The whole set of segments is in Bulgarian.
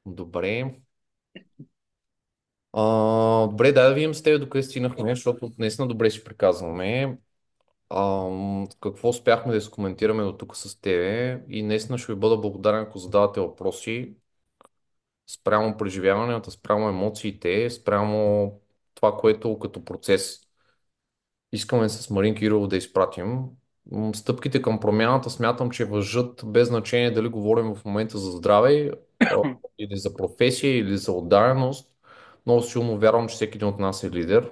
Добре. Добре, дай да видим с теб докъде стигнахме, защото наистина добре си приказваме. Какво успяхме да изкоментираме до тук с тебе и наистина ще ви бъда благодарен, ако задавате въпроси спрямо преживяванията, спрямо емоциите, спрямо това, което като процес искаме с Марин Кирилов да изпратим. Стъпките към промяната смятам, че въжат без значение дали говорим в момента за здраве или за професия или за отдаденост. Много силно вярвам, че всеки един от нас е лидер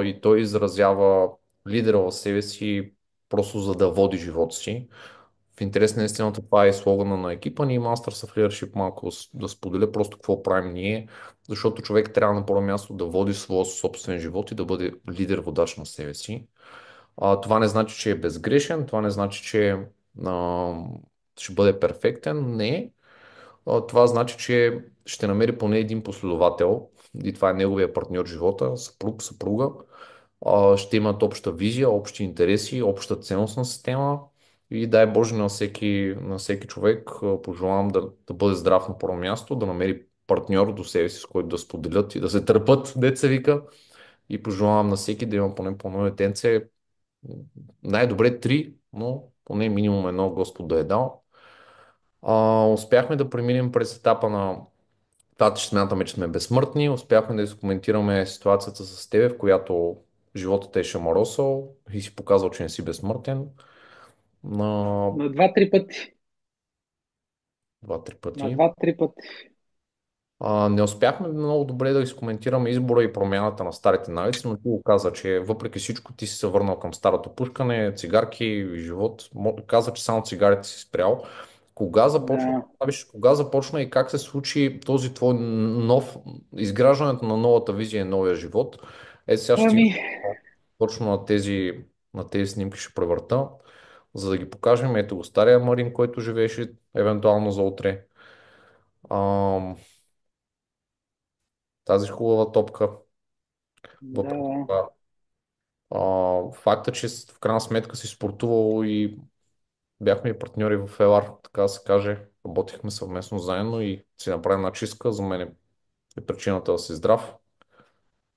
и той изразява лидера в себе си просто за да води живота си. В интерес на истината това е слогана на екипа ни и Masters of Leadership малко да споделя просто какво правим ние, защото човек трябва на първо място да води своя собствен живот и да бъде лидер, водач на себе си. Това не значи, че е безгрешен, това не значи, че а, ще бъде перфектен. Не. Това значи, че ще намери поне един последовател и това е неговия партньор в живота, съпруг, съпруга. Ще имат обща визия, общи интереси, обща ценностна система и дай Боже на всеки човек пожелавам да бъде здрав на първо място, да намери партньор до себе си, с който да споделят и да се търпат, деца вика. И пожелавам на всеки да има поне по едно детенце, най-добре три, но поне минимум едно Господ да е дал. Успяхме да преминем през етапа на това, че смятаме, че сме безсмъртни. Успяхме да изкоментираме ситуацията с тебе, в която животът те е шамаросал и си показал, че не си безсмъртен на На два-три пъти. два-три На пъти. два-три пъти. Не успяхме много добре да изкоментираме избора и промяната на старите навици, но ти го каза, че въпреки всичко ти си се върнал към старото пушкане, цигарки и живот. Каза, че само цигарите си спрял. Кога започна, Да. кога започна и как се случи този твой нов, изграждането на новата визия и новия живот? Сега ще стигна Ами, точно на тези снимки ще превърта, за да ги покажем. Ето го стария Марин, който живееше евентуално за утре. Ам, тази хубава топка. Въпреки да, това, факта, че в крайна сметка си спортувал и бяхме и партньори в ЕЛАР, така да се каже, работихме съвместно заедно и си направим една чистка, за мен е причината да си здрав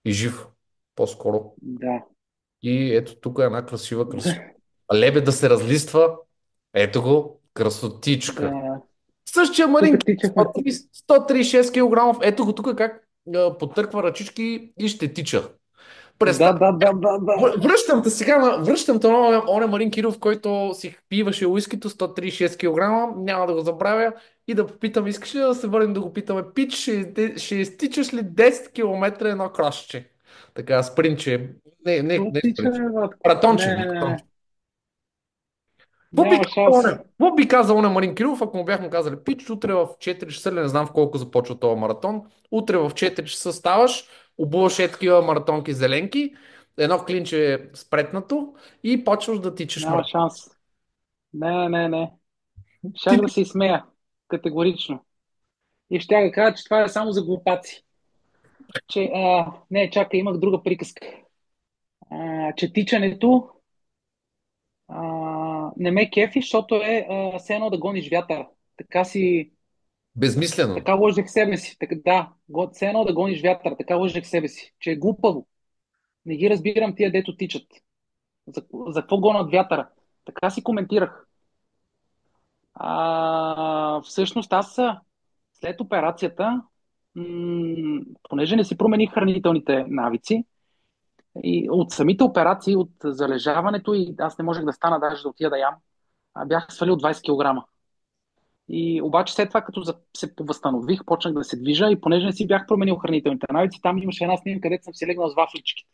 и жив, по-скоро. да, И ето тук е една красива. Лебе да се разлиства. Ето го, красотичка. да. Същия Марин, Тук тичахме. 130 136 кг. Ето го тук как потърква ръчички и ще тича. Да, да, да, да, да. Връщам те на оня Марин Киров, който си пиваше уискито 136 кг, няма да го забравя и да попитам, искаш ли да се върнем да го питаме, Пич, ще изтичаш ли 10 км едно кросче? Така, спринче, не спринче, Тичаме, Владко. маратонче, Не, не, не. маратонче. Няма шанс. Какво би казал на Марин Кирилов, ако му бяхме казали, Пич, утре в 4 часа, не знам в колко започва този маратон, утре в 4 часа ставаш, обуваш такива маратонки зеленки, едно клинче е спретнато и почваш да тичаш Няма маратон. шанс. Не, не, не. Ти Щях да се изсмея. Категорично. И ще да кажа, че това е само за глупаци. Не, чакай, имах друга приказка. Че тичането не ме кефи, защото все едно да гониш вятъра. безмислено. Така лъжех себе си. Така, да, все едно да гониш вятър, така лъжех себе си, че е глупаво. Не ги разбирам тия, дето тичат. За какво гонят вятъра? Така си коментирах. Всъщност след операцията, понеже не си промених хранителните навици, и от самите операции, от залежаването и аз не можех да стана даже да отида да ям, бях свалил 20 кг. И обаче след това, като се възстанових, почнах да се движа и понеже не си бях променил хранителните навици, там имаше една снимка, където съм си легнал с вафличките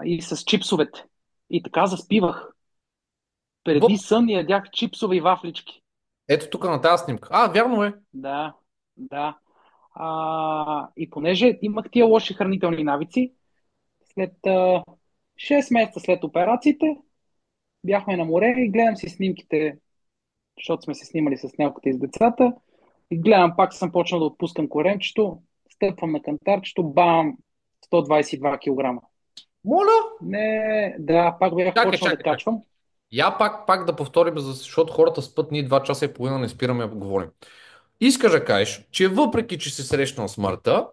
и с чипсовете. И така заспивах. Во, Преди сън ядях чипсове и вафлички. ето тук на тази снимка. Вярно е. Да, да. И понеже имах тия лоши хранителни навици, след 6 месеца след операциите, бяхме на море и гледам си снимките, защото сме се снимали с снелката и с децата. И гледам, пак съм почнал да отпускам коремчето, стъпвам на кантарчето, бам, 122 кг. Моля? Не, да, пак бях Чакай, почнал да чакай, чакай. качвам. Я пак да повторим, защото хората спът, ние 2 часа и половина не спираме да говорим. Искаш да кажеш, че въпреки, че си срещнал смъртта,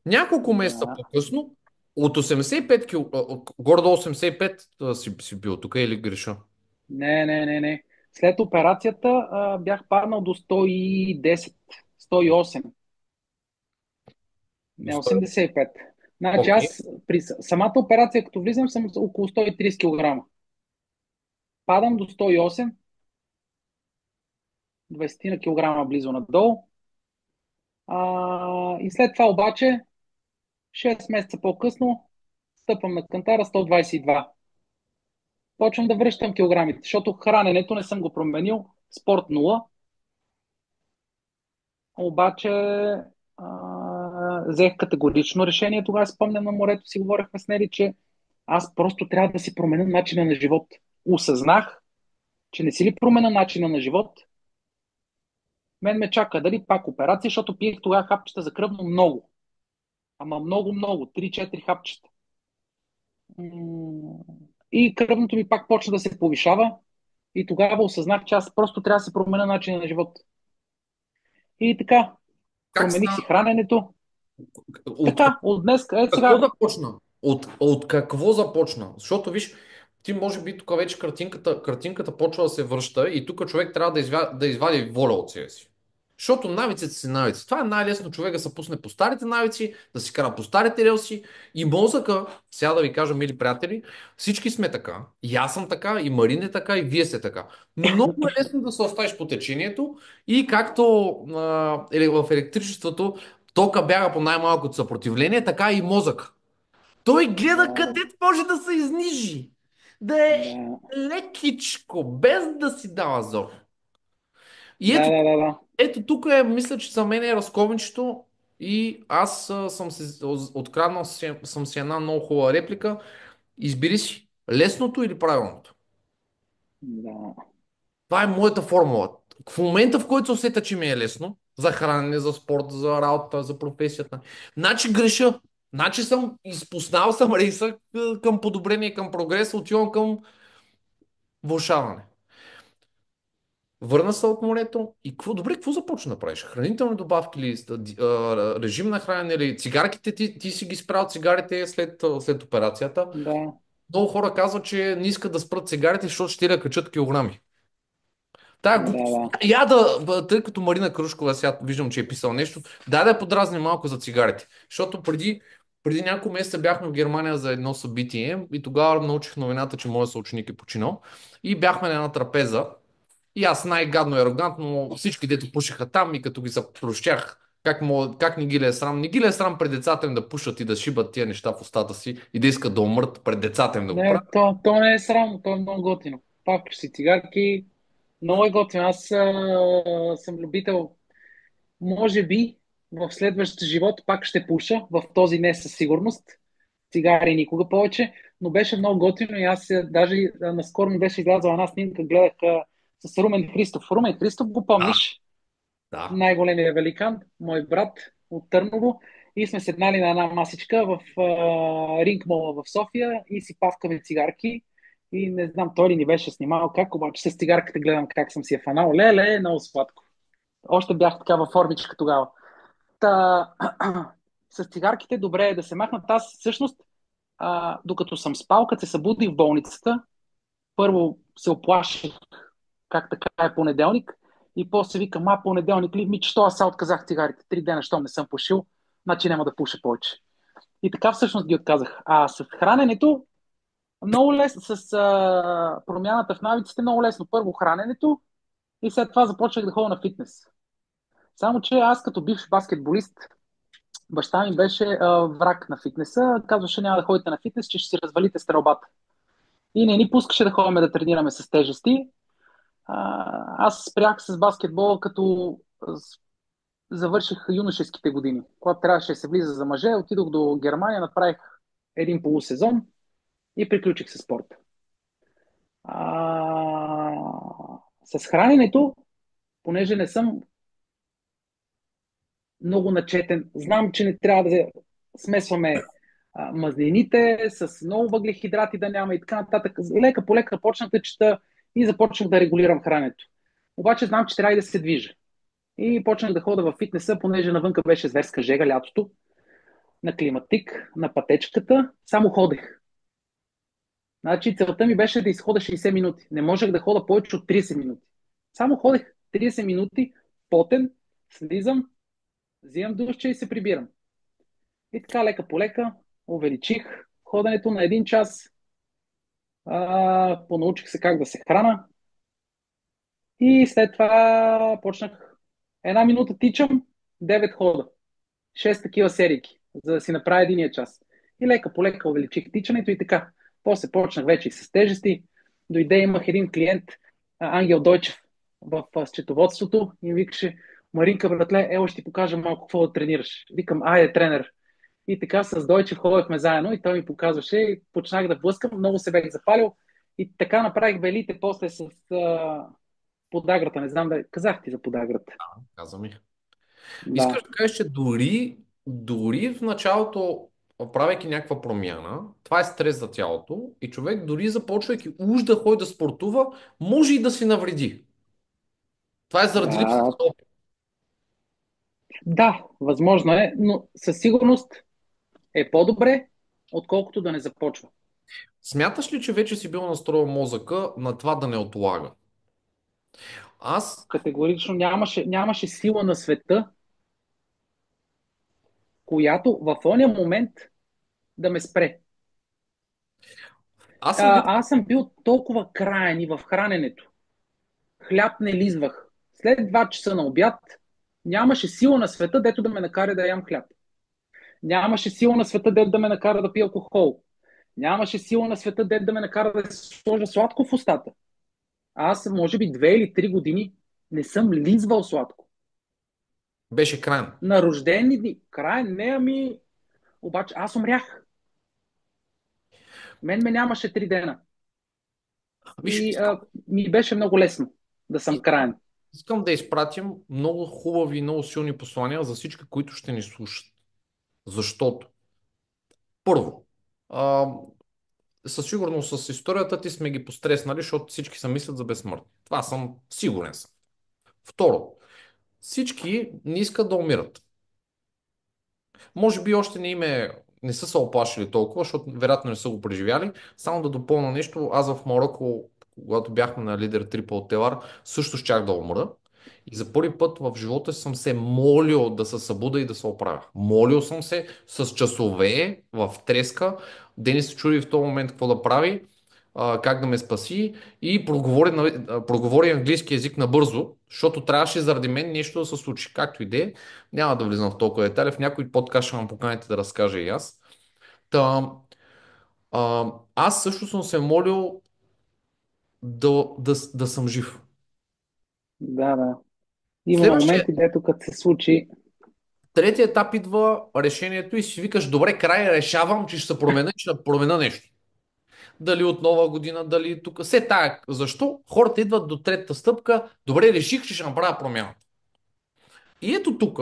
няколко месеца Да. по-късно, от 85 кг, горе до 85 си бил тук или греша? Не, не, не, не. След операцията бях паднал до 110, 108, не Доста. 85. Значи Окей. аз при самата операция, като влизам, съм около 130 кг. Падам до 108, 20 на килограма близо надолу. И след това обаче, 6 месеца по-късно, стъпвам на кантара 122. Почвам да връщам килограмите, защото храненето не съм го променил. Спорт нула. Обаче взех категорично решение. Тогава спомням на морето, си говорихме с Нели, че аз просто трябва да си променя начина на живот. Осъзнах, че не си ли променя начина на живот, мен ме чака дали пак операция, защото пиех тогава хапчета за кръвно много. Ама много, много. 3-4 хапчета. М, И кръвното ми пак почна да се повишава. И тогава осъзнах, че аз просто трябва да се променя начина на живот. И така, Как промених стана? си храненето. От Така, от днес, какво сега. започна? От какво започна? Защото виж, ти може би тук вече картинката почва да се връща и тук човек трябва да извади воля от себе си. Защото навиците си навици. Това е най-лесно човек да се пусне по старите навици, да си кара по старите релси и мозъка, сега да ви кажа, мили приятели, всички сме така. И аз съм така, и Марин е така, и вие сте така. Много е лесно да се оставиш по течението и както в електричеството тока бяга по най-малкото съпротивление, така и мозък. Той гледа Да, къде може да се изнижи. Да е да, лекичко, без да си дава зор. И да, да, да, да. ето тук е, мисля, че за мен е разковничето и аз съм се откраднал съм си една много хубава реплика. Избери си лесното или правилното. Да, Това е моята формула. В момента, в който се усета, че ми е лесно, за хранене, за спорт, за работа, за професията, значи греша. Значи съм изпуснал съм рейса към подобрение, към прогрес, отивам към влошаване. Върна се от морето и добре, какво започна да правиш? Хранителни добавки ли, режим на хранене ли, цигарките ти си ги спрял цигарите след операцията. да, Много хора казват, че не искат да спрат цигарите, защото ще да качат килограми. Тая да, глупост. да. Тъй като Марина Крушкова, сега виждам, че е писал нещо, дай да я подразни малко за цигарите. Защото преди няколко месеца бяхме в Германия за едно събитие и тогава научих новината, че моят съученик е починал. И бяхме на една трапеза. И аз най-гадно и арогантно всички, дето пушиха там и като ги запрощях, как не ги ли е срам? Не ги ли е срам пред децата им да пушат и да шибат тия неща в устата си и да искат да умрат пред децата им да го Не, правят? то не е срамно, то е много готино. Папаш си цигарки, много е готино. Аз съм любител. Може би в следващ живот пак ще пуша, в този не със сигурност. Цигари никога повече, но беше много готино и аз даже наскоро ми беше излязла една снимка, гледах с Румен Христов. Румен Христов го Да, помниш? да. Най-големия великан, мой брат от Търново. И сме седнали на една масичка в Рингмола в София и си павкаме цигарки. И не знам, той ли ни беше снимал как, обаче с цигарката гледам как съм си я фанал. Леле, много сладко. Още бях така във формичка тогава. Та, с цигарките добре е да се махнат. Аз всъщност, докато съм спал, като се събудих в болницата, първо се оплаших как така е понеделник и после викам, понеделник ли? Що аз се отказах цигарите? 3 дена, щом не съм пушил, значи няма да пуша повече. И така всъщност ги отказах. А с храненето, много лесно, с промяната в навиците, много лесно. Първо храненето и след това започнах да ходя на фитнес. Само, че аз като бивш баскетболист, баща ми беше враг на фитнеса. Казваше, няма да ходите на фитнес, че ще си развалите стрелбата. И не ни пускаше да ходим да тренираме с тежести. Аз спрях с баскетбола, като завърших юношеските години. Когато трябваше да се влиза за мъже, отидох до Германия, направих един полусезон и приключих с спорта. С храненето, понеже не съм много начетен, знам, че не трябва да смесваме Мазнините с много въглехидрати да няма и така нататък. Лека по лека почнах да чета и започнах да регулирам храненето. Обаче знам, че трябва и да се движа. И почнах да хода в фитнеса, понеже навънка беше зверска жега лятото, на климатик, на пътечката. Само ходех. Значи целта ми беше да изхода 60 минути. Не можех да хода повече от 30 минути. Само ходех 30 минути, потен, слизам, взимам душче и се прибирам. И така лека по лека увеличих ходенето на един час, понаучих се как да се храна и след това почнах една минута тичам, 9 хода, 6 такива серийки, за да си направя единия час. И лека по лека увеличих тичането и така. После почнах вече и с тежести. Дойде, имах един клиент, Ангел Дойчев, в счетоводството и ми викаше: Маринка, братле, ево ще ти покажа малко какво да тренираш. Викам: айде, тренер. И така с Дойчев ходихме заедно и той ми показваше и почнах да блъскам, много се бях запалил и така направих белите после с подаграта. Не знам да казах ти за подаграта. Каза ми. Да, Искаш да кажеш, че дори в началото, правейки някаква промяна, това е стрес за тялото и човек дори започвайки уж да ходи да спортува, може и да си навреди. Това е заради липсата а, на опит. да, възможно е, но със сигурност е по-добре, отколкото да не започва. Смяташ ли, че вече си бил настроил мозъка на това да не отлага? Аз, Категорично нямаше сила на света, която в ония момент да ме спре. аз съм бил. Аз съм бил толкова краен и в храненето. Хляб не лизвах. След 2 часа на обяд нямаше сила на света, дето да ме накара да ям хляб. Нямаше сила на света, дето да ме накара да пия алкохол. Нямаше сила на света, дето да ме накара да сложа сладко в устата. Аз, може би, 2 или 3 години не съм лизвал сладко. Беше крайно. На рождени дни. Край, не, ами. Обаче аз умрях. Мен ме нямаше 3 дена. Виж, И ми беше много лесно да съм краен. искам да изпратим много хубави и много силни послания за всички, които ще ни слушат. Защото, първо, а, със сигурност с историята ти сме ги постреснали, защото всички са мислят за безсмъртие. Това съм сигурен съм. Второ, всички не искат да умират. Може би още не са се оплашили толкова, защото вероятно не са го преживяли. Само да допълня нещо, аз в Марокко, когато бяхме на лидер Трипл Телар, също щях да умра. И за първи път в живота си съм се молил да се събуда и да се оправя. Молил съм се с часове в треска. Денис се чуди в този момент какво да прави, как да ме спаси и проговори английски язик набързо, защото трябваше заради мен нещо да се случи. Както и да е, няма да влизам в толкова детайли. В някой подкаст ще ме поканите да разкажа и аз. Та, аз също съм се молил да съм жив. Да, да. Има Следващия, моменти, дето като се случи, третия етап идва решението и си викаш: добре, край, решавам, че ще се променя, че ще променя нещо. Дали от нова година, дали тук. Все тая. Защо? Хората идват до третата стъпка. Добре, реших, че ще направя промяна. И ето тук,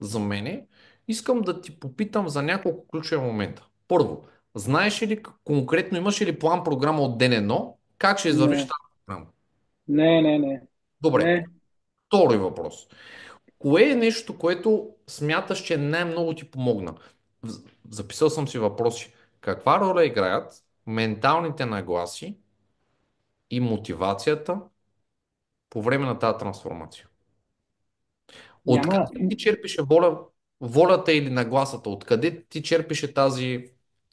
за мене, искам да ти попитам за няколко ключови момента. Първо, знаеш ли конкретно, имаш ли план програма от ден едно? Как ще извървиш не, тази програма? не, не, не, Добре. не. Втори въпрос. Кое е нещо, което смяташ, че най-много ти помогна? Записал съм си въпроси. Каква роля играят менталните нагласи и мотивацията по време на тази трансформация? Няма, Откъде ти черпише волята или нагласата? Откъде ти черпише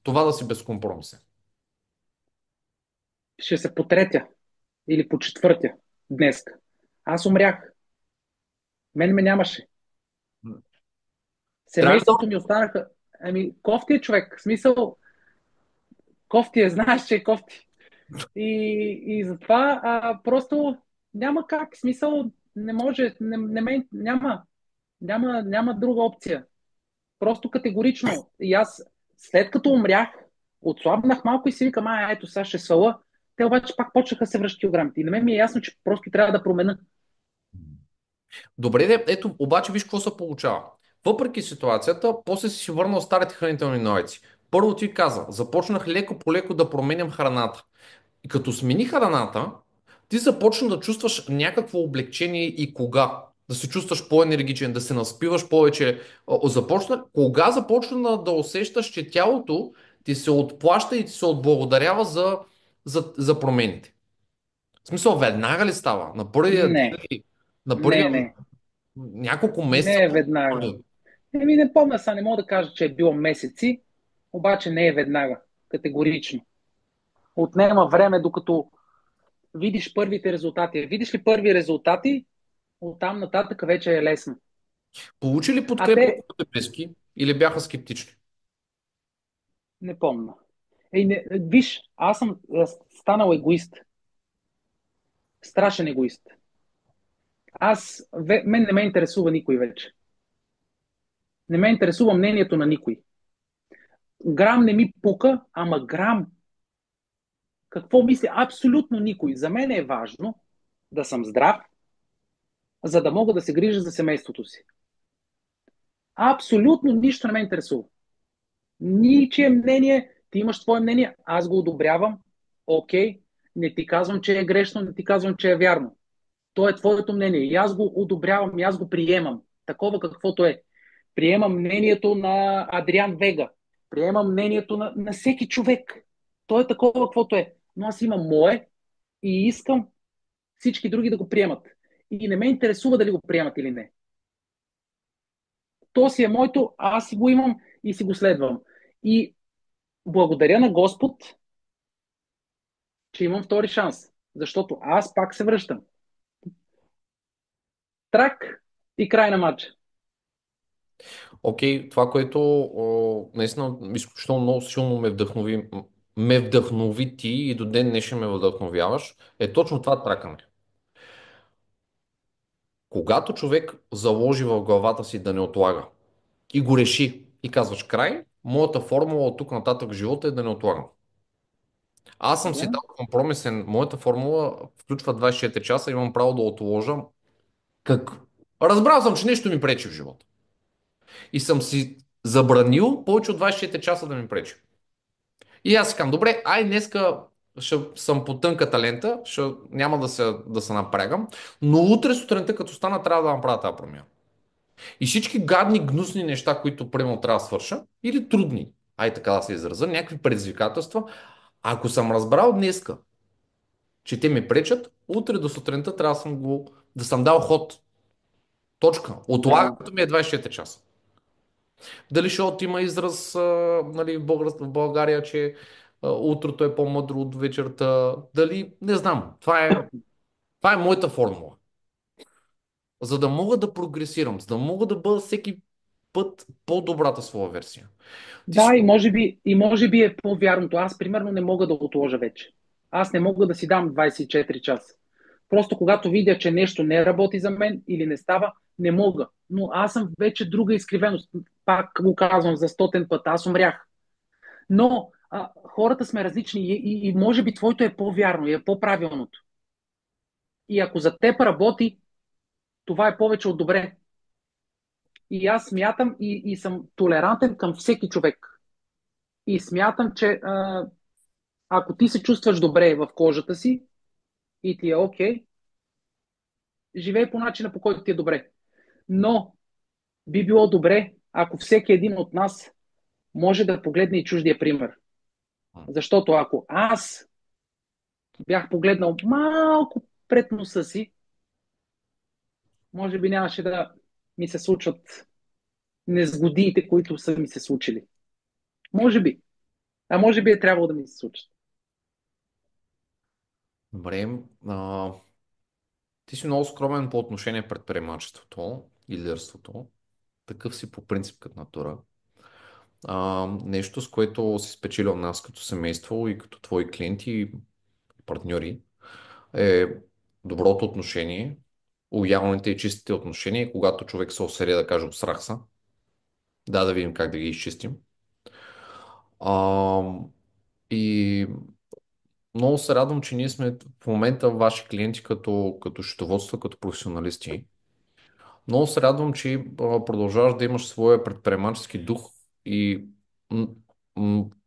това да си безкомпромисен? ще се потретя или по 4 днес. Аз умрях. Мен ме нямаше. Трябва ли да... Семейството ми останаха. Ами, кофти е човек. В смисъл, кофти е, знаеш, че е кофти. И затова просто няма как. В смисъл, не може, няма друга опция. Просто категорично. И аз, след като умрях, отслабнах малко и си викам: ето сега ще свала. Те обаче пак почнаха да се връщат килограмите. И на мен ми е ясно, че просто трябва да променя. Добре, ето, обаче виж какво се получава. Въпреки ситуацията, после си върнал старите хранителни навици. Първо ти каза, започнах леко по леко да променям храната. И като смени храната, ти започна да чувстваш някакво облегчение и кога. Да се чувстваш по-енергичен, да се наспиваш повече. Кога започна да усещаш, че тялото ти се отплаща и ти се отблагодарява за промените? В смисъл, веднага ли става? На първия ден Не, ли? На първия не, не. няколко месеца? Не е веднага. Еми, не помня са, не мога да кажа, че е било месеци, обаче не е веднага. Категорично. Отнема време, докато видиш първите резултати. Видиш ли първи резултати, оттам нататък вече е лесно. Получи ли А подкрепа те, от близки или бяха скептични? не помня. Ей, не, виж, аз съм станал егоист. Страшен егоист. Мен не ме интересува никой вече. Не ме интересува мнението на никой. Грам не ми пука, ама грам. Какво мисли? Абсолютно никой. За мен е важно да съм здрав, за да мога да се грижа за семейството си. Абсолютно нищо не ме интересува. Ничие мнение, ти имаш твое мнение, аз го одобрявам, окей, не ти казвам, че е грешно, не ти казвам, че е вярно. То е твоето мнение и аз го одобрявам и аз го приемам, такова каквото е. Приемам мнението на Адриан Вега, приемам мнението на всеки човек. То е такова каквото е. Но аз имам мое и искам всички други да го приемат. И не ме интересува дали го приемат или не. То си е моето, аз си го имам и си го следвам. И благодаря на Господ, че имам втори шанс. Защото аз пак се връщам. Трак и край на матча. Окей, това, което наистина изключително много силно ме вдъхнови ти и до ден днешен ме вдъхновяваш, е точно това тракане. Когато човек заложи в главата си да не отлага и го реши и казваш край, моята формула от тук нататък в живота е да не отлагам. Аз съм си Да? дал компромисен, моята формула включва 24 часа, имам право да отложа. Как? Разбрал съм, че нещо ми пречи в живота. И съм си забранил повече от 24 часа да ми пречи. И аз си казвам, добре, днеска ще съм по тънката лента, няма да се напрягам, но утре сутринта, като стана, трябва да направя тази промяна. И всички гадни, гнусни неща, които примерно трябва да свърша, или трудни, така да се изразя, някакви предизвикателства, ако съм разбрал днеска, че те ми пречат, утре до сутринта трябва да съм дал ход. Точка. Да. Отлагането ми е 24 часа. Дали защото има израз нали, в България, че утрото е по-мъдро от вечерта. Дали, не знам. Това е моята формула. За да мога да прогресирам, за да мога да бъда всеки път по-добрата своя версия. Ти си... Да, и може би е по-вярното. Аз, примерно, не мога да отложа вече. Аз не мога да си дам 24 часа. Просто когато видя, че нещо не работи за мен или не става, не мога. Но аз съм вече друга изкривеност. Пак го казвам за стотен път. Аз умрях. Но хората сме различни и може би твоето е по-вярно и е по-правилното. И ако за теб работи, това е повече от добре. И аз смятам и съм толерантен към всеки човек. И смятам, че ако ти се чувстваш добре в кожата си и ти е окей, живей по начина, по който ти е добре. Но би било добре, ако всеки един от нас може да погледне и чуждия пример. Защото ако аз бях погледнал малко пред носа си, може би нямаше да ми се случват незгодиите, които са ми се случили. Може би. А може би е трябвало да ми се случат. Добре. А, ти си много скромен по отношение предприемачеството и лидерството. Такъв си по принцип като натура. Нещо, с което си спечелил нас като семейство и като твои клиенти и партньори е доброто отношение, лоялните и чистите отношения, когато човек се осъди да каже обсрах са. Да видим как да ги изчистим. А, и много се радвам, че ние сме в момента ваши клиенти като счетоводства, като професионалисти. Много се радвам, че продължаваш да имаш своя предприемачески дух и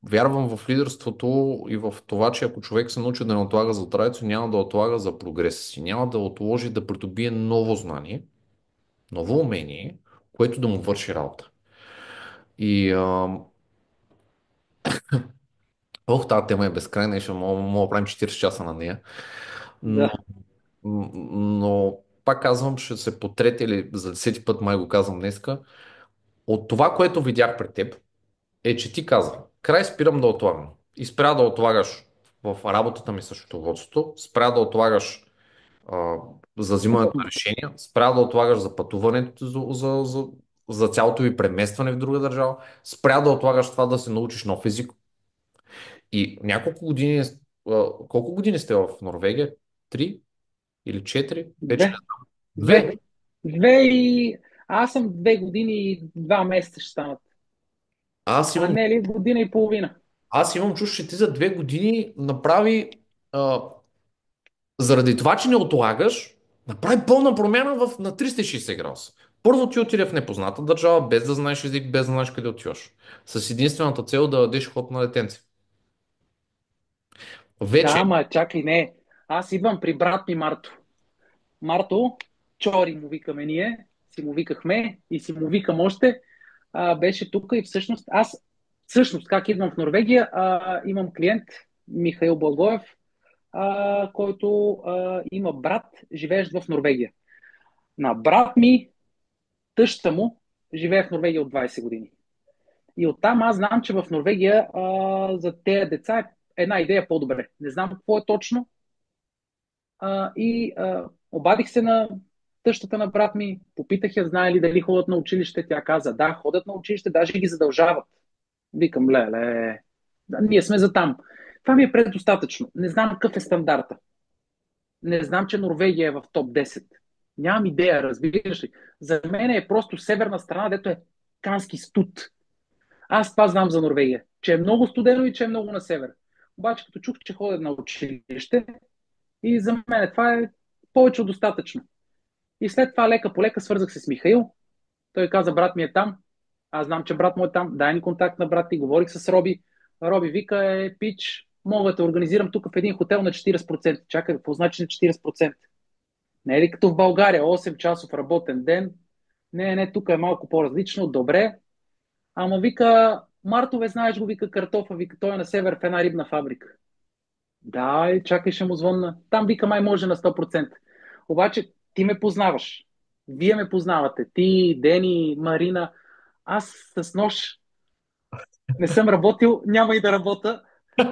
Вярвам в лидерството и в това, че ако човек се научи да не отлага за здравето, няма да отлага за прогреса си. Няма да отложи да придобие ново знание, ново умение, което да му върши работа. И тази тема е безкрайна и ще мога да правим 40 часа на нея. Но, Да, но пак казвам, ще се по трети или за 10 път май го казвам днеска. От това, което видях пред теб, е, че ти каза, край спирам да отлагам. И спря да отлагаш в работата ми с счетоводството, спря да отлагаш а, за взимането на решения, спря да отлагаш за пътуването, за цялото ви преместване в друга държава, спря да отлагаш това да се научиш нов език. И няколко години, колко години сте в Норвегия? 3 или 4? Вече не две. знам. Две. Две. Две и... Аз съм 2 години и 2 месеца ще станат. Аз А имам, не ли година и половина? аз имам чувство, че ти за 2 години направи а, заради това, че не отлагаш, направи пълна промяна на 360 градуса. Първо ти отиде в непозната държава, без да знаеш език, без да знаеш къде отиваш. С единствената цел да дадеш ход на детенце. Вече, Да, ма чакай, не. Аз идвам при брат ми Марто. Марто, Чори му викаме ние, си му викахме и си му викам още. Беше тук и всъщност, как идвам в Норвегия, имам клиент, Михаил Благоев, който има брат, живеещ в Норвегия. На брат ми, тъща му, живее в Норвегия от 20 години. И оттам аз знам, че в Норвегия за тези деца е една идея по-добре. Не знам какво е точно. Обадих се на тъщата на брат ми, попитах я, знае ли дали ходят на училище. Тя каза, да, ходят на училище, даже ги задължават. Викам, леле, да, ние сме за там. Това ми е предостатъчно. Не знам какъв е стандарта. Не знам, че Норвегия е в топ 10. Нямам идея, разбираш ли. За мен е просто северна страна, дето е кански студ. Аз това знам за Норвегия, че е много студено и че е много на север. Обаче, като чух, че ходят на училище, и за мен това е повече от достатъчно. И след това лека по лека свързах се с Михаил. Той каза, брат ми е там. Аз знам, че брат му е там. Дай ни контакт на брат ти. Говорих с Роби. Роби вика, пич, мога да те организирам тук в един хотел на 40%. Чакай, какво значи на 40%? Не е ли като в България, 8 часов работен ден? Не, не, тук е малко по-различно. Добре. Ама вика, Мартове, знаеш го, вика картофа, вика, той е на север в една рибна фабрика. Да, чакай, ще му звънна. Там вика май може на 100%. Обаче ти ме познаваш. Вие ме познавате. Ти, Дени, Марина. Аз с нож не съм работил, няма и да работя.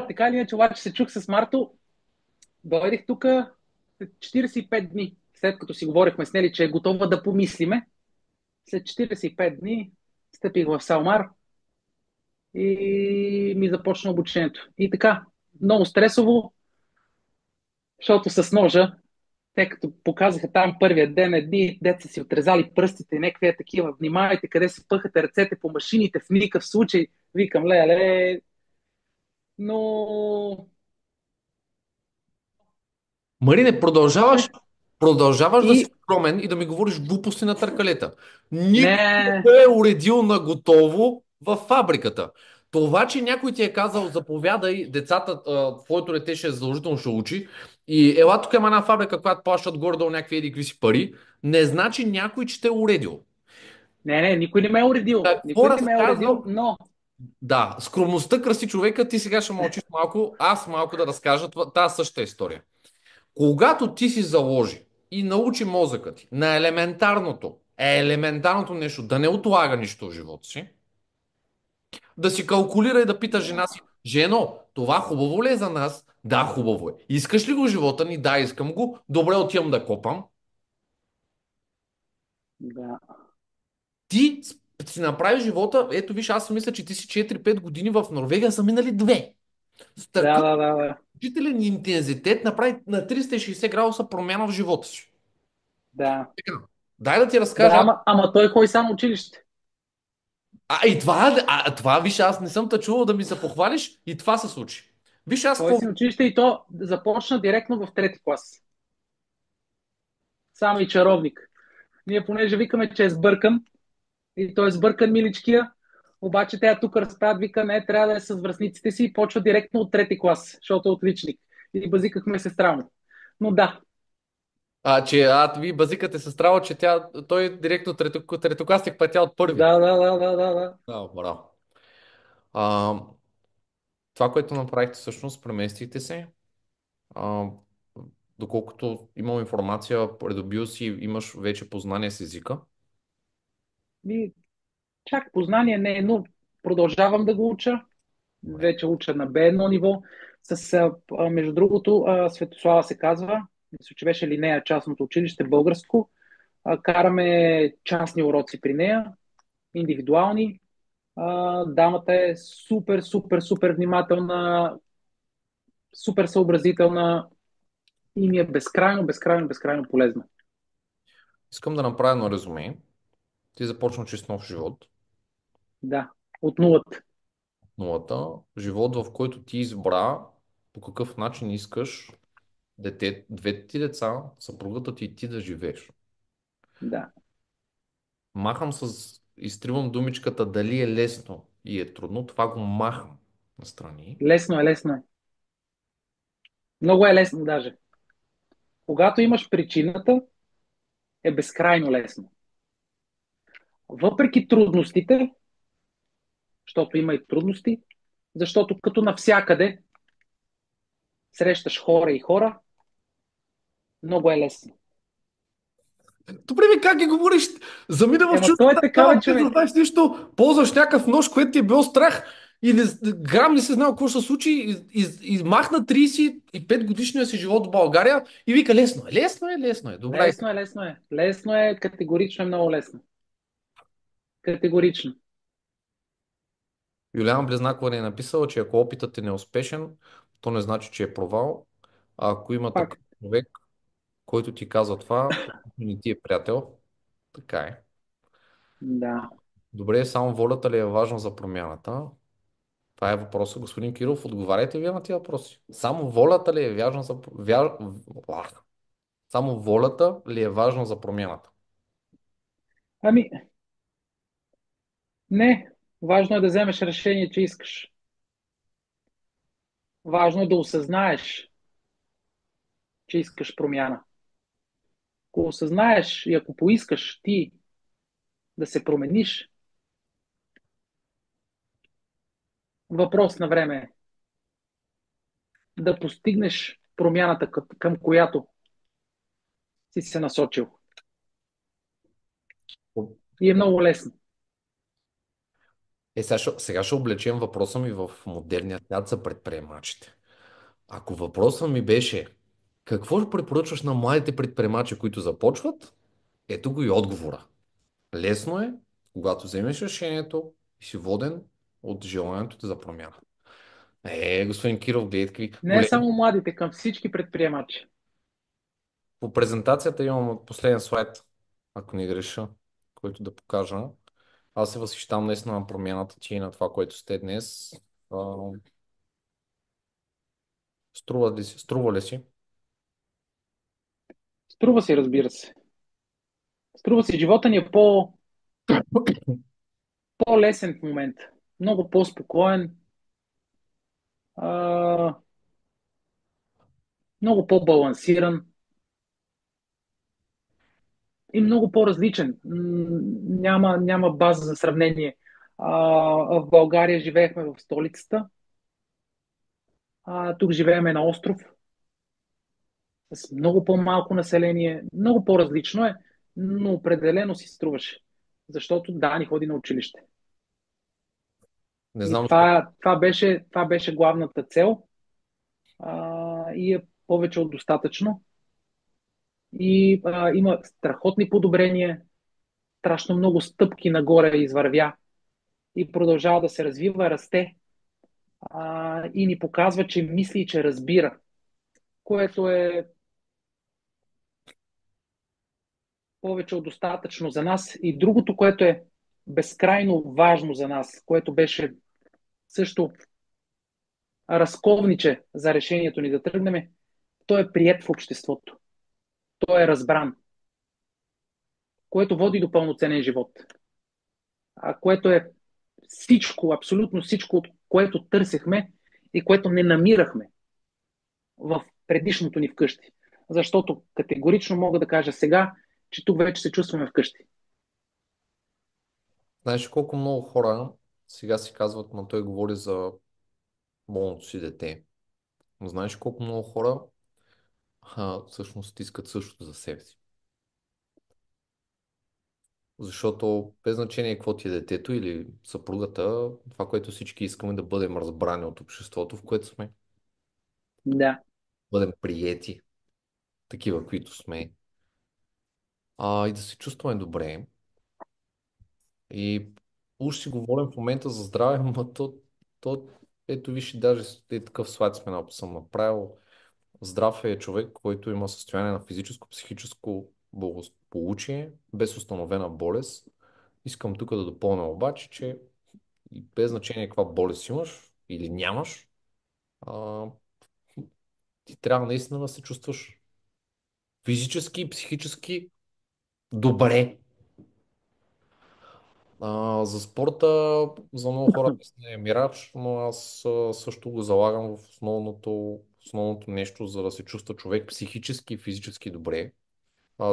Така или иначе, обаче се чух с Марто. Дойдех тук 45 дни, след като си говорихме с Нели, че е готова да помислиме. След 45 дни стъпих в Салмар и ми започна обучението. И така, много стресово, защото с ножа, те като показаха там първия ден, едни деца си отрезали пръстите и някакви такива. Внимавайте къде се пъхате ръцете по машините в никакъв случай. Викам, ле, но... Марине, продължаваш, После... продължаваш да си И скромен и да ми говориш глупости на търкалета. Никой не не, те е уредил на готово в фабриката. Това, че някой ти е казал, заповядай, децата, твоето дете ще е задължително ще учи и ела тук има една фабрика, която плащат горе-долу някакви еди какви си пари, не значи някой, че те е уредил. не, никой не ме е уредил. Какво Никой не ме е разказвам? уредил, но... Да, скромността краси човека, ти сега ще мълчиш малко, аз малко да разкажа тази същата история. Когато ти си заложи и научи мозъка ти на елементарното нещо, да не отлага нищо в живота си, да си калкулира и да пита жена си, жено, това хубаво ли е за нас? Да, хубаво е. Искаш ли го в живота ни? Да, искам го. Добре, отивам да копам. Да, Ти си направи живота, ето виж, аз си мисля, че ти си 4-5 години в Норвегия, са минали 2. С да, такъв да, да, да. значителен интензитет направи на 360 градуса промяна в живота си. Да, Така, дай да ти да, разкажа. ама той ходи само училище. И това, виж, аз не съм те чувал да ми се похвалиш и това се случи. Виж, аз Ходи какво... си на училище и то започна директно в трети клас. Само и чаровник. Ние понеже викаме, че е сбъркан, и той е сбъркан миличкия, Обаче тя тук разправят, вика, не, трябва да е с връстниците си и почва директно от трети клас, защото е отличник. И базикахме сестра му. Но да, Ви базикате сестра, че той е директно третокласник, пък тя от първи. да. Браво. А, това, което направихте всъщност, преместихте се. А, доколкото имам информация, придобил си, имаш вече познание с езика. И чак познание не е, но продължавам да го уча. Добре. Вече уча на B1 ниво. Между другото, Светослава се казва, мисля, че беше Линея частното училище, българско. Караме частни уроци при нея, индивидуални. Дамата е супер, супер, супер внимателна, супер съобразителна и ми е безкрайно, безкрайно, безкрайно полезна. Искам да направя едно резюме. Ти започна чист нов живот. Да, от нулата. Нулата. Живот, в който ти избра по какъв начин искаш двете ти деца, съпругата ти и ти да живееш. Да. Изтривам думичката дали е лесно и е трудно, това го махам настрани. Лесно е, лесно е. Много е лесно даже. Когато имаш причината, е безкрайно лесно. Въпреки трудностите, защото има и трудности, защото като навсякъде срещаш хора и хора, много е лесно. Добре, бе, как ги говориш? Замина в Ема то е чужбата, така, няма бе, без да човек. знаеш нищо, ползваш някакъв нож, което ти е било страх и грам не се знал какво ще се случи и махна 35 годишния си живот в България и вика лесно е, лесно е, лесно е. Добре. Лесно е, лесно е. Лесно е, категорично е много лесно. Категорично. Юлиана Близнакова ни е написала, че ако опитът е неуспешен, то не значи, че е провал. А ако има Пак. такъв човек, който ти казва това, не ти е приятел. Така е. Да. Добре, само волята ли е важна за промяната? Това е въпросът. Господин Киров, отговаряйте вие на тези въпроси. Само волята ли е важна за... Само волята ли е важна за промяната? Ами, не. Важно е да вземеш решение, че искаш. Важно е да осъзнаеш, че искаш промяна. Ако осъзнаеш и ако поискаш ти да се промениш, въпрос на време е да постигнеш промяната, към която си се насочил. И е много лесно. Сега ще облечем въпроса ми в модерния свят за предприемачите. Ако въпросът ми беше какво ще препоръчваш на младите предприемачи, които започват, ето го и отговора. Лесно е, когато вземеш решението и си воден от желанието ти за промяна. Господин Киров, гледайте какви Не е големи. само младите, към всички предприемачи. По презентацията имам последен слайд, ако не греша, който да покажа. Аз се възхищавам наистина на промяната ти и на това, което сте днес. А, Струва ли си? Струва си, разбира се. Струва си, живота ни е по-лесен в момента. Много по-спокоен, а, много по-балансиран и много по-различен. Няма база за сравнение. В България живеехме в столицата, тук живееме на остров с много по-малко население, много по-различно е, но определено си струваше. Защото да, ни ходи на училище. Не И знам защо. това беше главната цел и е повече от достатъчно. И има страхотни подобрения, страшно много стъпки нагоре извървя и продължава да се развива, расте и ни показва, че мисли и че разбира, което е повече от достатъчно за нас. И другото, което е безкрайно важно за нас, което беше също разковниче за решението ни да тръгнем, той е приет в обществото. Той е разбран, което води до пълноценен живот, което е всичко, абсолютно всичко, от което търсехме и което не намирахме в предишното ни вкъщи. Защото категорично мога да кажа сега, че тук вече се чувстваме вкъщи. Знаеш колко много хора сега си казват, но той говори за болното си дете. Но знаеш колко много хора всъщност искат същото за себе си. Защото без значение какво ти е детето или съпругата, това, което всички искаме да бъдем разбрани от обществото, в което сме, Да, бъдем приети, такива, които сме, и да се чувстваме добре. И уж си говорим в момента за здраве, но то ето виж и даже такъв слайд съм направил. Здрав е човек, който има състояние на физическо, психическо благополучие, без установена болест. Искам тук да допълня обаче, че и без значение каква болест имаш или нямаш, а, ти трябва наистина да се чувстваш физически и психически добре. За спорта, за много хора наистина е мирач, но аз също го залагам в основното нещо, за да се чувства човек психически и физически добре.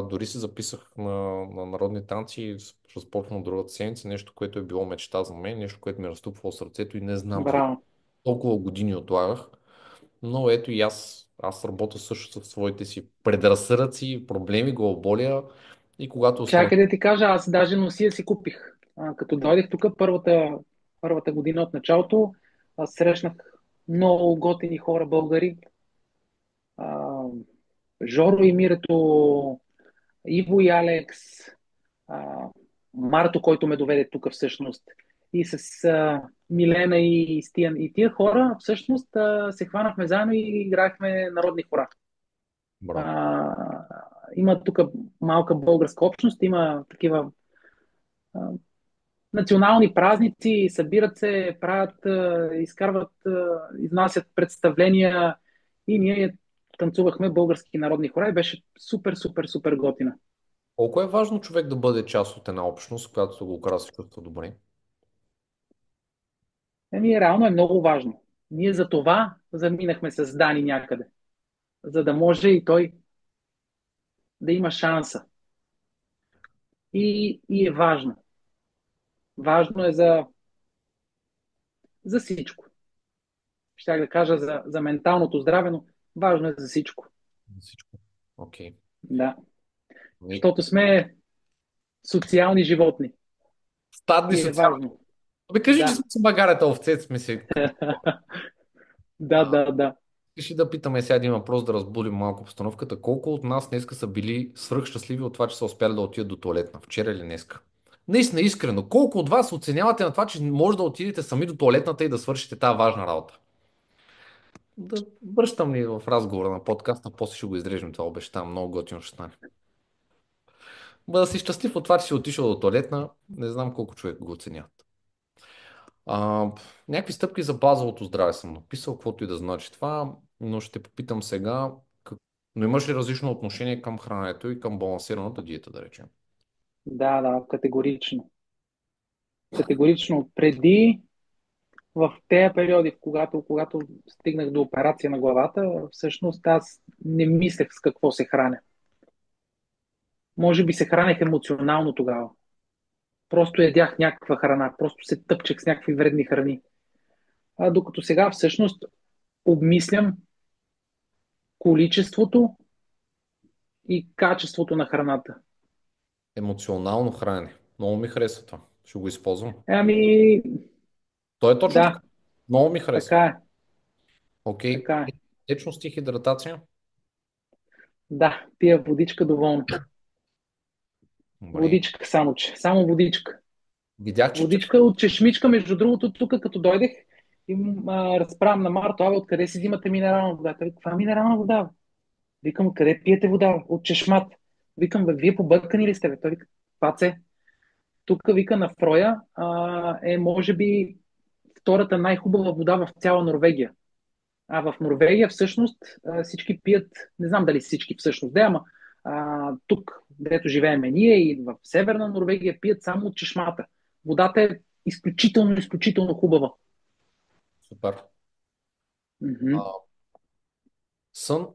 Дори се записах на народни танци и ще започна другата седмица, нещо, което е било мечта за мен, нещо, което ми е разтупвало сърцето и не знам защо браво. толкова години отлагах. Но ето и аз работя също с своите си предразсъдъци, проблеми, главоболия и когато установя. Чакай да ти кажа, аз даже носия си купих. Като дойдех тук първата година от началото, аз срещнах много готини хора, българи. А, Жоро и Мирето, Иво и Алекс, а, Марто, който ме доведе тук всъщност, и с Милена и Стиан. И тия хора всъщност се хванахме заедно и играхме народни хора. Браво. А, Има тук малка българска общност, има такива а, национални празници, събират се, правят, изкарват, изнасят представления и ние танцувахме български народни хора и беше супер, супер, супер готина. Колко е важно човек да бъде част от една общност, която го кара да се чувства добре? Еми, реално е много важно. Ние за това заминахме с Дани някъде, за да може и той да има шанса. И е важно. Важно е за всичко. Щях да кажа за менталното здраве, но важно е за всичко. За всичко. Окей. Да. Ами, Защото сме социални животни. стадни И е социални. важно. Абе, кажи, че Да. сме си магарета овце, сме си. Да, да, да. Искаш да питаме сега един въпрос, да разбудим малко обстановката. Колко от нас днеска са били свръхщастливи от това, че са успяли да отидат до туалетна? Вчера или днеска? Наистина искрено. Колко от вас оценявате на това, че може да отидете сами до туалетната и да свършите тази важна работа? Да връщам ли в разговора на подкаста, после ще го изрежем това обещавам. Много готино ще стане. Да си щастлив от това, че си отишъл до туалетна, не знам колко човек го оценят. А, Някакви стъпки за базовото здраве съм написал, каквото и да значи това, но ще попитам сега, но имаш ли различно отношение към храненето и към балансираната диета, да речем? Да, да, категорично. Категорично. Преди, в тези периоди, когато стигнах до операция на главата, всъщност аз не мислех с какво се храня. Може би се хранех емоционално тогава. Просто ядях някаква храна, просто се тъпчех с някакви вредни храни. Докато сега всъщност обмислям количеството и качеството на храната. Емоционално хранене. Много ми харесва това. Ще го използвам. Ами, То е точно така. да, Много ми харесва. така е, Окей. така е. Течност и хидратация. Да, пия водичка доволно. Добре. Водичка само, че. Само водичка. Видях, че Водичка от чешмичка, между другото, тук като дойдех и разправям на Марто, откъде си взимате минерална вода? Той, каква минерална вода? Бе? Викам, откъде пиете вода? От чешмата. Викам, бе, вие побъркани ли сте? Бе? Той вика, паце, тук вика на Фроя е може би втората най-хубава вода в цяла Норвегия. А в Норвегия всъщност всички пият, не знам дали всички всъщност, да, ама тук, където живееме ние и в Северна Норвегия пият само от чешмата. Водата е изключително, изключително хубава. Супер. Мгм. А, сън.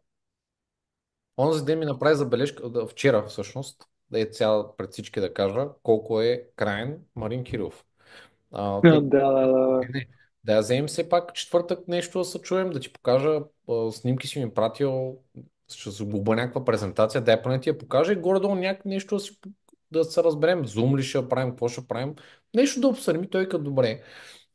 Онзи ден ми направи забележка, вчера всъщност, да е цяла пред всички да кажа, колко е краен Марин Кирилов. Да, Тъй да, да. не, да я вземем все пак четвъртък нещо да се чуем, да ти покажа снимки си ми пратил, ще се глоба някаква презентация, дай поне ти я покажа и горе-долу някакво нещо да се разберем. Зум ли ще правим, какво ще правим, нещо да обсъдим и той като добре.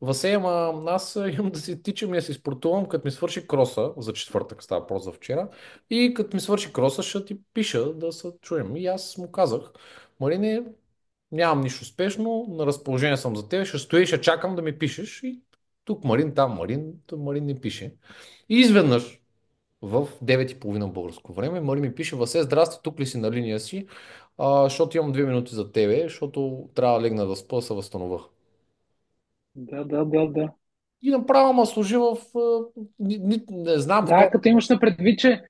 Васе, ама аз имам да си тичам и да си спортувам, като ми свърши кроса, за четвъртък става просто за вчера, и като ми свърши кроса ще ти пиша да се чуем. И аз му казах, Марине, нямам нищо спешно, на разположение съм за теб, ще стоя и ще чакам да ми пишеш. И тук Марин, там Марин, тук Марин не пише. И изведнъж в 9:30 българско време Марин ми пише: Васе, здрасти, тук ли си на линия си? Защото имам 2 минути за тебе, защото трябва да легна да спа, да се възстановя. Да, да, да, да. И направо ма служи в... не знам в Да, колко... като имаш на предвид, че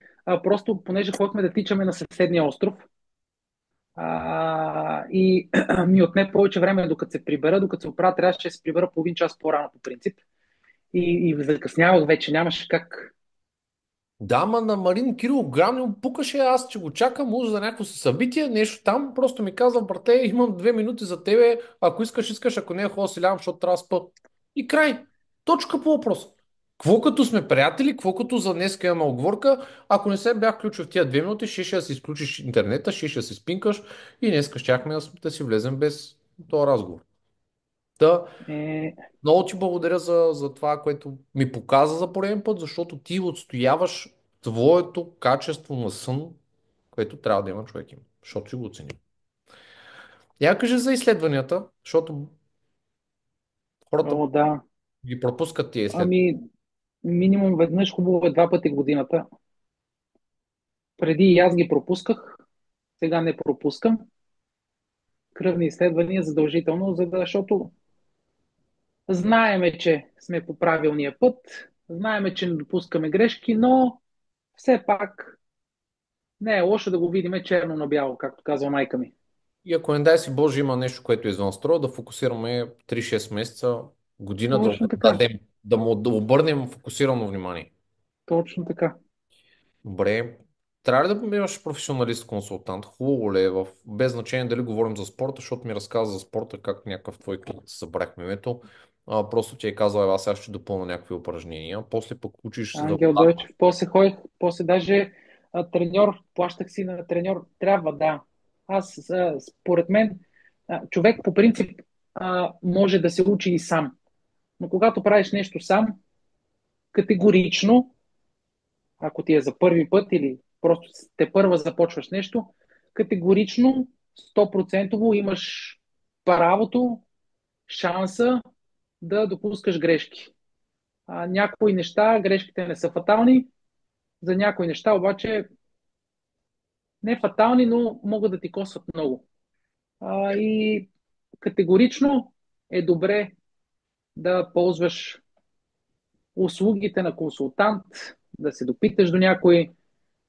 просто понеже ходихме да тичаме на съседния остров, и ми отне повече време докато се прибера, докато се оправя, трябваше да се прибера половин час по-рано по принцип. И закъснявах вече, нямаше как. Да, ма на Марин Кирил грам не му пукаше, аз че го чакам, уж за някакво си събитие, нещо там, просто ми казва, брате, имам 2 минути за тебе, ако искаш, искаш, ако не, хубаво си лявам, защото трябва да спа. И край. Точка по въпрос. Какво като сме приятели, какво като за днес имаме оговорка, ако не се бях включил в тия 2 минути, ще да си изключиш интернета, ще да си спинкаш и днес щяхме да си влезем без този разговор. Да, Е, много ти благодаря за това, което ми показа за пореден път, защото ти отстояваш твоето качество на сън, което трябва да има човек има, защото си го оцени. Я кажи за изследванията, защото хората о, да. ги пропускат тия изследвания. Ами, минимум веднъж, хубаво е два пъти в годината. Преди и аз ги пропусках, сега не пропускам. Кръвни изследвания задължително, защото знаеме, че сме по правилния път, знаеме, че не допускаме грешки, но все пак не е лошо да го видиме черно на бяло, както казва майка ми. И ако не дай си Боже има нещо, което е извън строя, да фокусираме 3-6 месеца, година да му Точно така. дадем, да обърнем фокусирано внимание. Точно така. Добре. Трябва ли да имаш професионалист-консултант? Хубаво ли е, без значение дали говорим за спорта, защото ми разказа за спорта, как някакъв твой клиент събрахме името. Просто ти е казал, аз сега ще допълня някакви упражнения. После пък учиш за Ангел вода. Дойчев. После ходих, после даже треньор, плащах си на треньор. Трябва, да. Според мен, човек по принцип може да се учи и сам. Но когато правиш нещо сам, категорично, ако ти е за първи път или просто те първа започваш нещо, категорично, 100% имаш правото, шанса да допускаш грешки. Някои неща, грешките не са фатални, за някои неща обаче не фатални, но могат да ти косват много. И категорично е добре да ползваш услугите на консултант, да се допиташ до някой,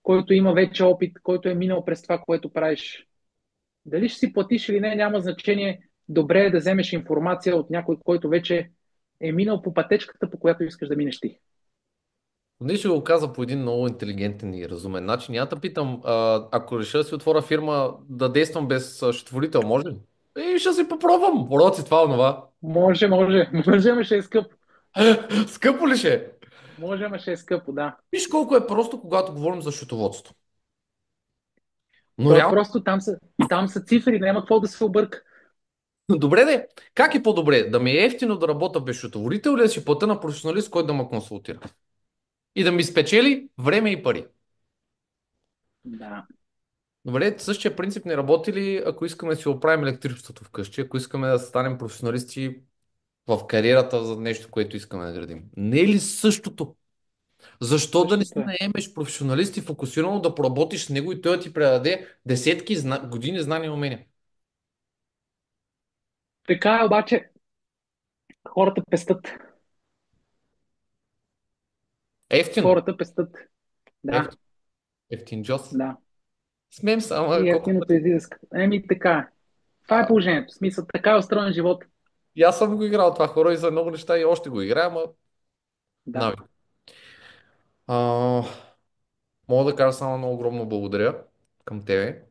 който има вече опит, който е минал през това, което правиш. Дали ще си платиш или не, няма значение. Добре е да вземеш информация от някой, който вече е минал по пътечката, по която искаш да минеш ти. Не ще го каза по един много интелигентен и разумен начин. Я те питам, ако реша да си отворя фирма, да действам без счетоводител, може ли? И ще си попробвам. Уроци, това, онова. Може, може, може, ама ще е скъпо. Скъпо ли ще е? Може, ама ще е скъпо, да. Виж колко е просто, когато говорим за счетоводство. Но То е реално, просто там са цифри, няма какво да се обърка. добре де, как е по-добре? Да ми е ефтино да работя без счетоводител или да си платя на професионалист, който да ме консултира? И да ми спечели време и пари. Да, Добре, същия принцип не работи ли, ако искаме да си оправим електричеството вкъщи, ако искаме да станем професионалисти в кариерата за нещо, което искаме да градим? Не е ли същото? Защо да не си същото е. наемеш професионалист и фокусирано да поработиш с него и той да ти предаде десетки години знания и умения? Така е, обаче хората пестат. Ефтино. Хората пестат. Да, Ефтин, ефтин Джос. да. Смеем се, ама И колко ефтиното пъти. излиза. Еми така е. Това е А, положението. В смисъл, така е устроен живот. И аз съм го играл това хора и за много неща и още го играя, ама Да. навик. А, Мога да кажа само много огромно благодаря към тебе.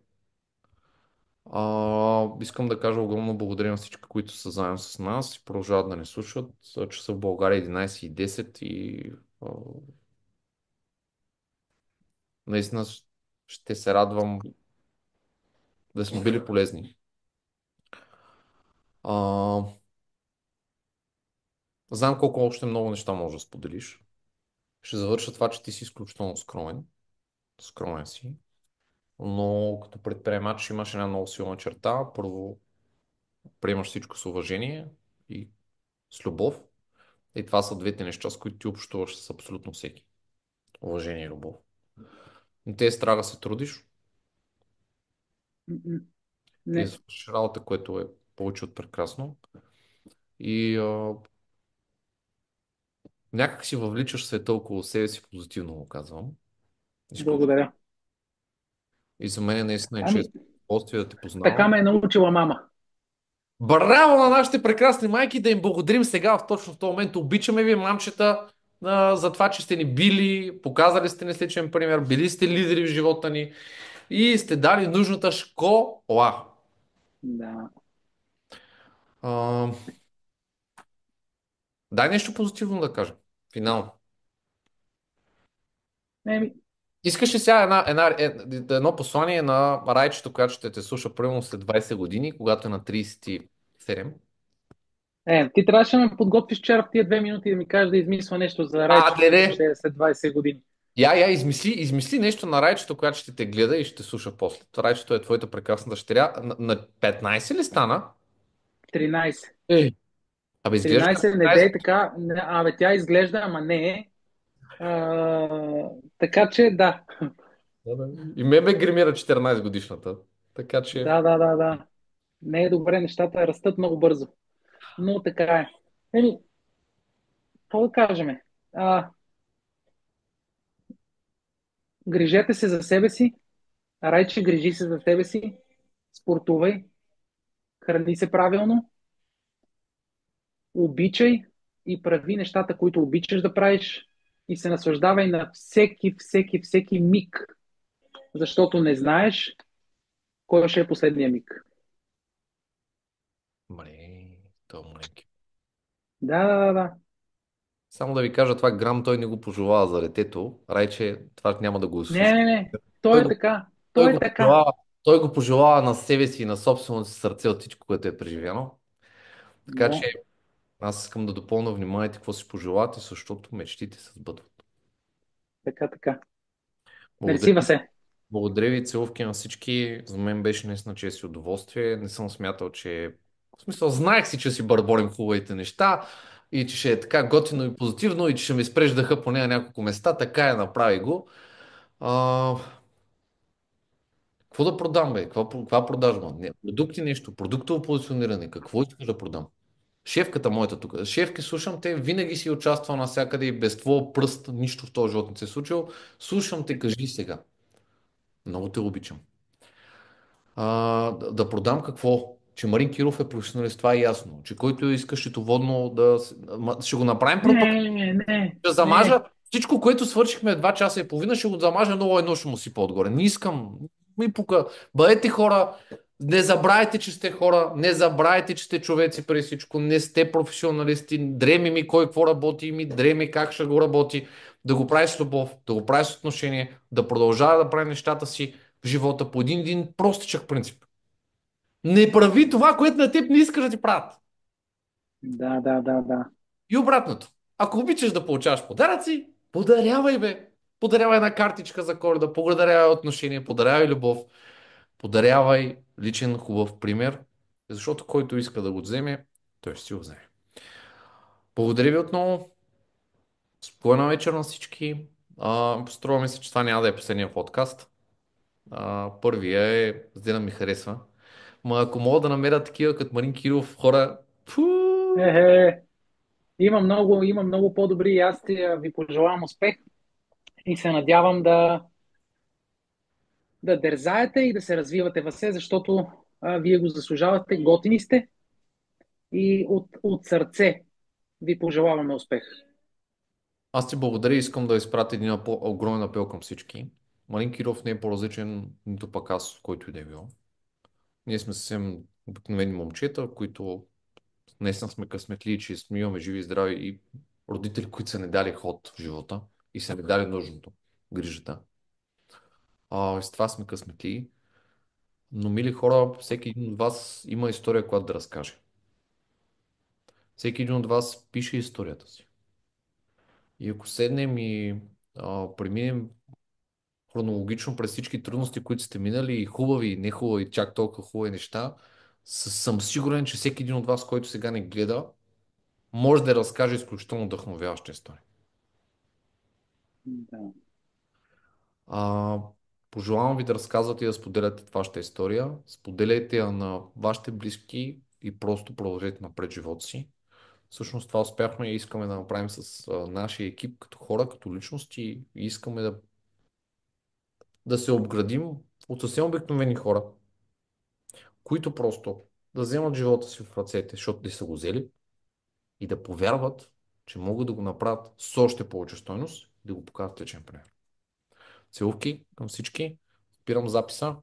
Искам да кажа огромно благодаря на всички, които са заедно с нас и продължават да ни слушат. Часа в България 11:10 и а, наистина ще се радвам да сме били полезни. А, Знам колко още много неща можеш да споделиш. Ще завърша това, че ти си изключително скромен. Скромен си. Но като предприемач имаш една много силна черта. Първо, приемаш всичко с уважение и с любов. И това са двете неща, с които ти общуваш с абсолютно всеки. Уважение и любов. Не те е страх да се трудиш М-м. и да Не, свършиш работа, което е повече от прекрасно. И някак си въвличаш света около себе си, позитивно го казвам. Изключително. благодаря. И за мен наистина е Ами, чест удоволствие да те познавам. така ме е научила мама. Браво на нашите прекрасни майки, да им благодарим сега в точно в този момент. Обичаме ви, мамчета, за това, че сте ни били, показали сте ни с личен пример, били сте лидери в живота ни и сте дали нужната школа. Да. А, Дай нещо позитивно да кажа. Финално. Еми, Искаш ли сега едно послание на райчето, която ще те слуша примерно след 20 години, когато е на 37? ти трябваше да ме подготвиш вчера в тия 2 минути да ми кажеш да измисля нещо за Не, райчето, като не. ще е след 20 години. Измисли нещо на райчето, която ще те гледа и ще слуша после. Това райчето е твоята прекрасна дъщеря. На 15 ли стана? 13. Е. Абе, изглежда на 13, не 15. дей така. Абе, тя изглежда, ама не е. Така че, да. Да, да. И ме гримира 14 годишната. Така че, Да, да, да, да. Не е добре, нещата растат много бързо. Но така е. Еми, какво да кажем? А, Грижете се за себе си. Райче, грижи се за себе си. Спортувай. Храни се правилно. Обичай и прави нещата, които обичаш да правиш. И се наслаждавай на всеки миг. Защото не знаеш кой ще е последния миг. мре, то майки. Да, да, да, да. Само да ви кажа, това грам той не го пожелава за детето. Райче, това няма да го Не, слуша. не, не. То Той е го, така. То той е го така. пожелава, той го пожелава на себе си и на собственото си сърце от всичко, което е преживяно. Така че Да, аз искам да допълня, внимайте какво си пожелавате, защото мечтите се сбъдват. така, така. Благодаря. Мерси, Васе. Благодаря ви, целувки на всички. За мен беше наистина чест и удоволствие. Не съм смятал, че... В смисъл, знаех си, че си бърборим хубавите неща и че ще е така готино и позитивно и че ще ми спреш дъха поне на няколко места. Така е, направи го. А, Какво да продам, бе? Каква продажба? Не, продукти нещо, продуктово позициониране. Какво искаш да продам? Шефката моята тук. Шефки, слушам те, винаги си участвал навсякъде и без твоя пръст нищо в този живот не се е случило. Слушам те, кажи сега. Много те обичам. Да продам какво? Че Марин Киров е професионалист, това е ясно. Че който иска счетоводно ще го направим протокол. Не, не, Ще не. замажа всичко, което свършихме 2 часа и половина, ще го замажа много едно, ще му си по-отгоре. Не искам. Ми пука. Бъдете хора. Не забравяйте, че сте хора. Не забравяйте, че сте човеци преди всичко. Не сте професионалисти. Дреми ми кой какво работи. Ми дреми как ще го работи. Да го прави с любов, да го прави с отношение, да продължава да прави нещата си в живота по един простичък принцип. Не прави това, което на теб не искаш да ти правят. Да, да, да, да. И обратното. Ако обичаш да получаваш подаръци, подарявай, бе. Подарявай една картичка за Коледа, подарявай отношение, подарявай любов, подарявай личен хубав пример, защото който иска да го вземе, той ще си го вземе. Благодаря ви отново. Спокойна вечер на всички. Струва ми се, че това няма да е последния подкаст. Първия е Здена ми харесва. Ма ако мога да намеря такива като Марин Киров хора, фу, Ехе, има много по-добри и аз ви пожелавам успех и се надявам да дързаете и да се развивате, Васе, защото вие го заслужавате, готини сте и от сърце ви пожелаваме успех. Аз ти благодаря и искам да изпратя един огромен апел към всички. Малин Киров не е по-различен, нито пък аз, който и да е било. Ние сме съвсем обикновени момчета, които наистина сме късметли, че сме имаме живи и здрави и родители, които са не дали ход в живота и са не дали нужното, грижата. И с това сме късметли. Но, мили хора, всеки един от вас има история, която да разкаже. Всеки един от вас пише историята си. И ако седнем и преминем хронологично през всички трудности, които сте минали, и хубави, и нехубави, и чак толкова хубави неща, съм сигурен, че всеки един от вас, който сега не гледа, може да разкаже изключително вдъхновяваща история. Да. А, Пожелавам ви да разказвате и да споделяте вашата история. Споделяйте я на вашите близки и просто продължете напред живота си. Всъщност това успяхме и искаме да направим с нашия екип като хора, като личности и искаме да се обградим от съвсем обикновени хора, които просто да вземат живота си в ръцете, защото те са го взели и да повярват, че могат да го направят с още повече стойност и да го покажат личен пример. Целувки към всички. Спирам записа.